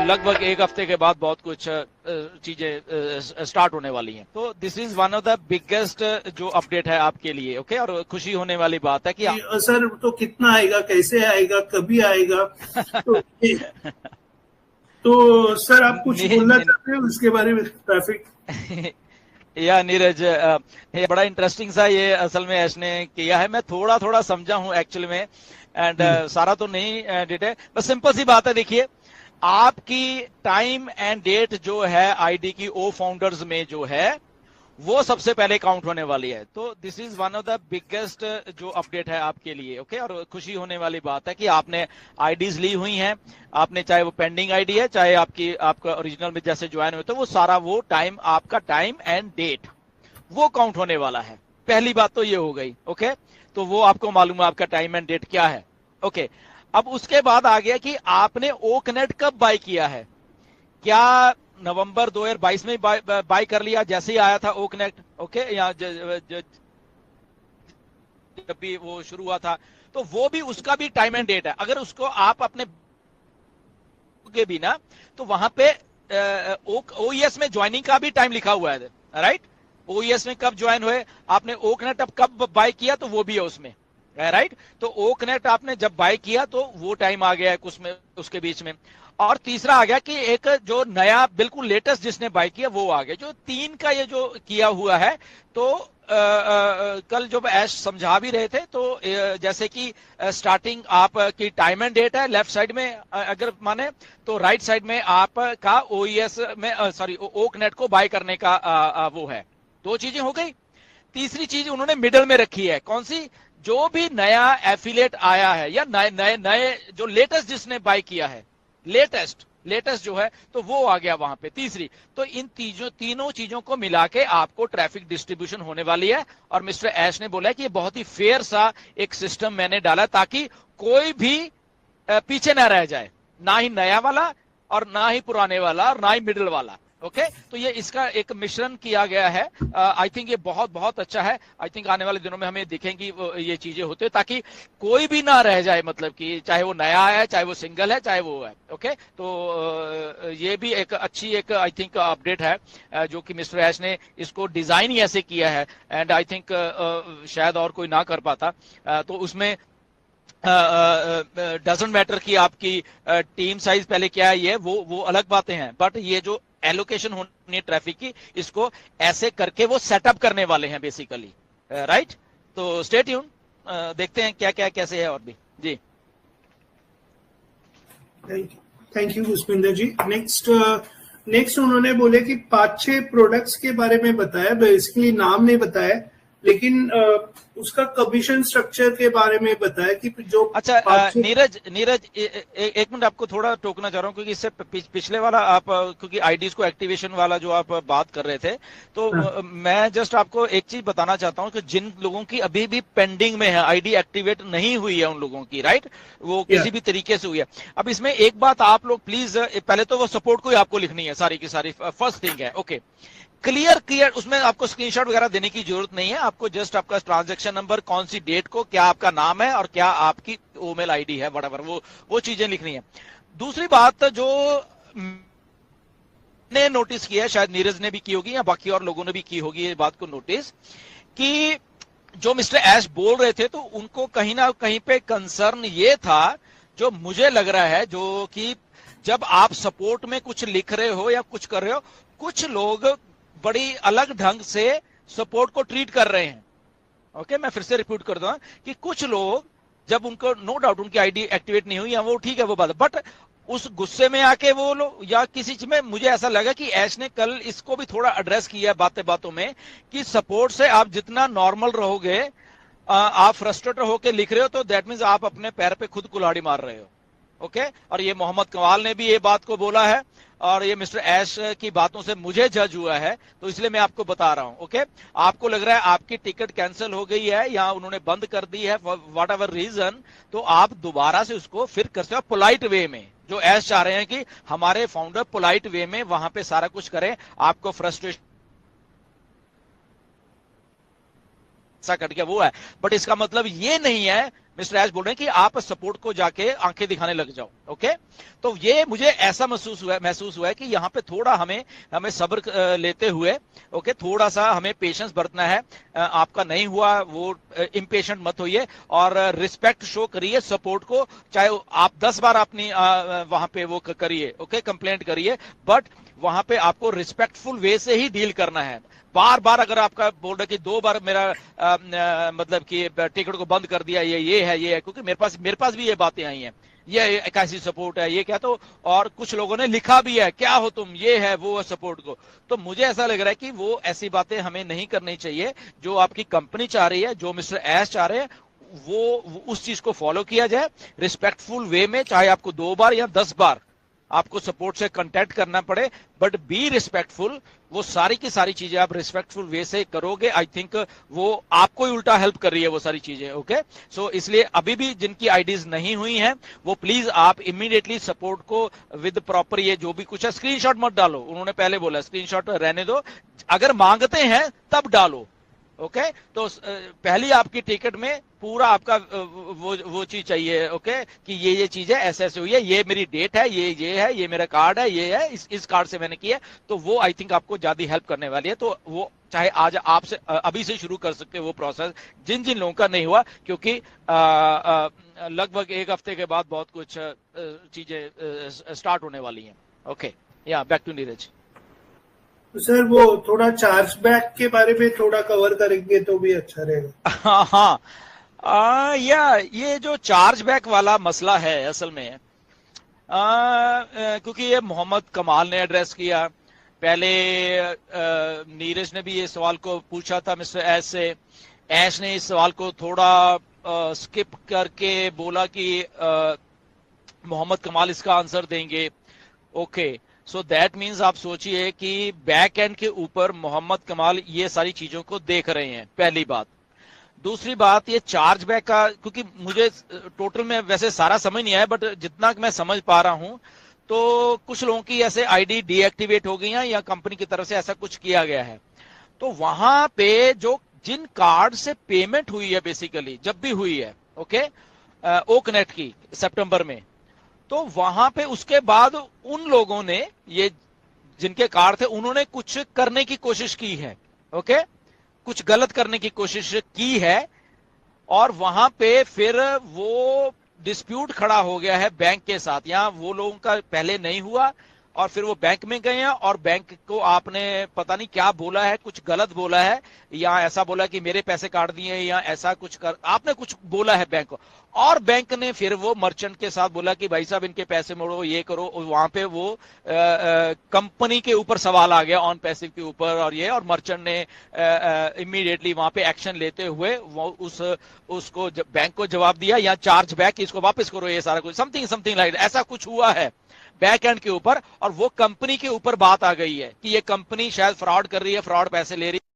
लगभग एक हफ्ते के बाद बहुत कुछ चीजें स्टार्ट होने वाली हैं। तो this is one of the biggest जो अपडेट है आपके लिए। ओके, और खुशी होने वाली बात है कि सर तो कितना आएगा, कैसे आएगा, कभी आएगा? तो सर आप कुछ बोलना चाहते हैं उसके बारे में, ट्रैफिक? या नीरज, ये बड़ा इंटरेस्टिंग सा ये असल में ऐश ने किया है। मैं थोड़ा थोड़ा समझा हूं एक्चुअल में, एंड सारा तो नहीं डिटेल, बस सिंपल सी बात है। देखिए, आपकी टाइम एंड डेट जो है आईडी की ओ फाउंडर्स में जो है वो सबसे पहले काउंट होने वाली है। तो this is one of the biggest जो अपडेट है आपके लिए। ओके, और खुशी होने वाली बात है कि आपने आईडीज ली हुई हैं, आपने चाहे वो पेंडिंग आईडी है, चाहे आपका ओरिजिनल में जैसे ज्वाइन हुए तो वो सारा वो टाइम, आपका टाइम एंड डेट वो काउंट होने वाला है। पहली बात तो ये हो गई। ओके, तो वो आपको मालूम है आपका टाइम एंड डेट क्या है। ओके, अब उसके बाद आ गया कि आपने ओकनेट कब बाय किया है। क्या नवंबर 2022 में बाय कर लिया जैसे ही आया था ओकनेट? ओके, या जब भी वो शुरू हुआ था, तो वो भी, उसका भी टाइम एंड डेट है। अगर उसको आप अपने के भी ना, तो वहां पे ओईएस में ज्वाइनिंग का भी टाइम लिखा हुआ है, राइट? ओईएस में कब ज्वाइन हुए आपने, ओकनेट अब कब बाय किया तो वो भी है उसमें, राइट? तो ओकनेट आपने जब बाय किया तो वो टाइम आ गया है उसमें, उसके बीच में। और तीसरा आ गया कि एक जो नया बिल्कुल लेटेस्ट जिसने बाय किया वो आ गया। जो 3 का ये जो किया हुआ है, तो कल जब ऐश समझा भी रहे थे तो जैसे कि स्टार्टिंग आपकी टाइम एंड डेट है लेफ्ट साइड में, अगर माने तो राइट साइड में आपका ओईएस में सॉरी ओकनेट को बाय करने का वो है। 2 चीजें हो गई। तीसरी चीज उन्होंने मिडल में रखी है, कौन सी? जो भी नया एफिलिएट आया है या नए जो लेटेस्ट जिसने बाय किया है, लेटेस्ट जो है, तो वो आ गया वहां पे तीसरी। तो इन तीनों चीजों को मिला के आपको ट्रैफिक डिस्ट्रीब्यूशन होने वाली है। और मिस्टर ऐश ने बोला कि ये बहुत ही फेयर सा एक सिस्टम मैंने डाला ताकि कोई भी पीछे ना रह जाए, ना ही नया वाला और ना ही पुराने वाला और ना ही मिडिल वाला। ओके, तो ये इसका एक मिश्रण किया गया है। आई थिंक ये बहुत बहुत अच्छा है। आई थिंक आने वाले दिनों में हमें दिखेंगी ये चीजें होते हुए, ताकि कोई भी ना रह जाए, मतलब कि चाहे वो नया है, चाहे वो सिंगल है, चाहे वो है। ओके, तो ये भी एक अच्छी एक आई थिंक अपडेट है जो कि मिस्टर ऐश ने इसको डिजाइन ही ऐसे किया है, एंड आई थिंक शायद और कोई ना कर पाता। तो उसमें डजंट मैटर कि आपकी टीम साइज पहले क्या है, ये वो अलग बातें हैं, बट ये जो एलोकेशन होनी है ट्रैफिक की, इसको ऐसे करके वो सेटअप करने वाले हैं बेसिकली, राइट? तो स्टे ट्यून, देखते हैं क्या क्या कैसे है और भी। जी, thank you Pushpinder ji. Next उन्होंने बोले कि 5-6 प्रोडक्ट्स के बारे में बताया, बेसिकली नाम नहीं बताया, लेकिन उसका कमीशन स्ट्रक्चर के बारे में बताया कि जो अच्छा नीरज एक मिनट आपको थोड़ा टोकना चाह रहा हूँ, क्योंकि इससे पिछले वाला आप क्योंकि आईडीज को एक्टिवेशन वाला जो आप बात कर रहे थे, तो मैं जस्ट आपको एक चीज बताना चाहता हूँ कि जिन लोगों की अभी भी पेंडिंग में है, आईडी एक्टिवेट नहीं हुई है उन लोगों की, राइट, वो किसी भी तरीके से हुई है। अब इसमें एक बात आप लोग प्लीज, पहले तो वो सपोर्ट को ही आपको लिखनी है सारी की सारी, फर्स्ट थिंग है। ओके, क्लियर, उसमें आपको स्क्रीनशॉट वगैरह देने की जरूरत नहीं है। आपको जस्ट आपका ट्रांजैक्शन नंबर, कौन सी डेट को, क्या आपका नाम है और क्या आपकी ईमेल आईडी है, व्हाटएवर, वो चीजें लिखनी है। दूसरी बात जो ने नोटिस किया है, शायद नीरज ने भी की होगी या बाकी और लोगों ने भी की होगी ये बात को नोटिस, कि जो मिस्टर ऐश बोल रहे थे तो उनको कहीं ना कहीं पे कंसर्न ये था, जो मुझे लग रहा है, जो कि जब आप सपोर्ट में कुछ लिख रहे हो या कुछ कर रहे हो, कुछ लोग बड़ी अलग ढंग से सपोर्ट को ट्रीट कर रहे हैं। ओके, मैं फिर से रिपीट कर दूं कि कुछ लोग जब उनको, नो डाउट उनकी आईडी एक्टिवेट नहीं हुई, या वो ठीक है वो बात, बट उस गुस्से में आके वो लोग, या किसी चीज में, मुझे ऐसा लगा कि ऐश ने कल इसको भी थोड़ा एड्रेस किया बातें बातों में, कि सपोर्ट से आप जितना नॉर्मल रहोगे, आप फ्रस्ट्रेटेड होकर लिख रहे हो, तो दैट मीन्स आप अपने पैर पे खुद कुल्हाड़ी मार रहे हो। ओके, और ये मोहम्मद कमाल ने भी ये बात को बोला है, और ये मिस्टर ऐश की बातों से मुझे जज हुआ है, तो इसलिए मैं आपको बता रहा हूं। ओके, आपको लग रहा है आपकी टिकट कैंसिल हो गई है या उन्होंने बंद कर दी है, व्हाट एवर रीजन, तो आप दोबारा से उसको फिर कर सकते हो पोलाइट वे में। जो ऐश चाह रहे हैं कि हमारे फाउंडर पोलाइट वे में वहां पे सारा कुछ करें, आपको फ्रस्ट्रेशन कट गया वो है, बट इसका मतलब ये नहीं है मिस्टर ऐश बोल रहे हैं कि आप सपोर्ट को जाके आंखें दिखाने लग जाओ। ओके, तो ये मुझे ऐसा महसूस हुआ है कि यहाँ पे थोड़ा हमें सब्र लेते हुए, ओके, थोड़ा सा हमें पेशेंस बरतना है। आपका नहीं हुआ वो इम्पेशेंट मत होइए और रिस्पेक्ट शो करिए सपोर्ट को, चाहे आप 10 बार अपनी वहां पे वो करिए, ओके, कंप्लेंट करिए, बट वहां पे आपको रिस्पेक्टफुल वे से ही डील करना है। बार बार अगर आपका बोल रहे कि 2 बार मेरा मतलब कि टिकट को बंद कर दिया, ये है, क्योंकि मेरे पास भी ये बातें आई हैं, ये कैसी सपोर्ट है, ये क्या, तो और कुछ लोगों ने लिखा भी है, क्या हो तुम, ये है वो है सपोर्ट को। तो मुझे ऐसा लग रहा है कि वो ऐसी बातें हमें नहीं करनी चाहिए। जो आपकी कंपनी चाह रही है, जो मिस्टर ऐश चाह रहे हैं, वो उस चीज को फॉलो किया जाए रिस्पेक्टफुल वे में, चाहे आपको 2 बार या 10 बार आपको सपोर्ट से कांटेक्ट करना पड़े, बट बी रिस्पेक्टफुल। वो सारी की सारी चीजें आप रिस्पेक्टफुल वे से करोगे, आई थिंक वो आपको ही उल्टा हेल्प कर रही है वो सारी चीजें। ओके, सो इसलिए अभी भी जिनकी आईडीज नहीं हुई हैं, वो प्लीज आप इमीडिएटली सपोर्ट को विद प्रॉपर ये जो भी कुछ है, स्क्रीनशॉट मत डालो। उन्होंने पहले बोला स्क्रीनशॉट रहने दो, अगर मांगते हैं तब डालो। ओके, तो पहली आपकी टिकट में पूरा आपका वो चीज चाहिए, ओके, कि ये चीज है, ऐसे ऐसे हुई है, ये मेरी डेट है, ये है, ये मेरा कार्ड है, ये है, इस कार्ड से मैंने किया। तो वो आई थिंक आपको ज्यादा हेल्प करने वाली है। तो वो चाहे आज आपसे अभी से शुरू कर सकते हैं वो प्रोसेस, जिन जिन लोगों का नहीं हुआ, क्योंकि लगभग 1 हफ्ते के बाद बहुत कुछ चीजें स्टार्ट होने वाली हैं। ओके, या बैक टू नीरज। तो सर वो थोड़ा चार्ज बैक के बारे में थोड़ा कवर करेंगे तो भी अच्छा रहेगा। हाँ, ये जो चार्ज बैक वाला मसला है असल में, क्योंकि ये मोहम्मद कमाल ने एड्रेस किया, पहले नीरज ने भी ये सवाल को पूछा था मिस्टर ऐश से। ऐश ने इस सवाल को थोड़ा स्किप करके बोला कि मोहम्मद कमाल इसका आंसर देंगे। ओके, सो दैट मीन्स आप सोचिए कि बैक एंड के ऊपर मोहम्मद कमाल ये सारी चीजों को देख रहे हैं, पहली बात। दूसरी बात, ये चार्ज बैक का, क्योंकि मुझे टोटल में वैसे सारा समझ नहीं आया, बट जितना मैं समझ पा रहा हूं तो कुछ लोगों की ऐसे आईडी डीएक्टिवेट हो गई हैं या कंपनी की तरफ से ऐसा कुछ किया गया है। तो वहां पे जो जिन कार्ड से पेमेंट हुई है, बेसिकली जब भी हुई है, ओके, ओकनेट की सितंबर में, तो वहां पे उसके बाद उन लोगों ने, ये जिनके कार्ड थे, उन्होंने कुछ करने की कोशिश की है, ओके, कुछ गलत करने की कोशिश की है, और वहां पे फिर वो डिस्प्यूट खड़ा हो गया है बैंक के साथ। यहां वो लोगों का पहले नहीं हुआ और फिर वो बैंक में गए हैं और बैंक को आपने पता नहीं क्या बोला है, कुछ गलत बोला है, या ऐसा बोला कि मेरे पैसे काट दिए, या ऐसा कुछ आपने कुछ बोला है बैंक को, और बैंक ने फिर वो मर्चेंट के साथ बोला कि भाई साहब इनके पैसे मोड़ो, ये करो। वहां पे वो कंपनी के ऊपर सवाल आ गया, ऑन पैसिव के ऊपर, और मर्चेंट ने इमीडिएटली वहां पे एक्शन लेते हुए वो उसको बैंक को जवाब दिया, या चार्ज बैक, इसको वापस करो, ये सारा कुछ समथिंग लाइक ऐसा कुछ हुआ है बैक एंड के ऊपर। और वो कंपनी के ऊपर बात आ गई है कि ये कंपनी शायद फ्रॉड कर रही है, फ्रॉड पैसे ले रही है।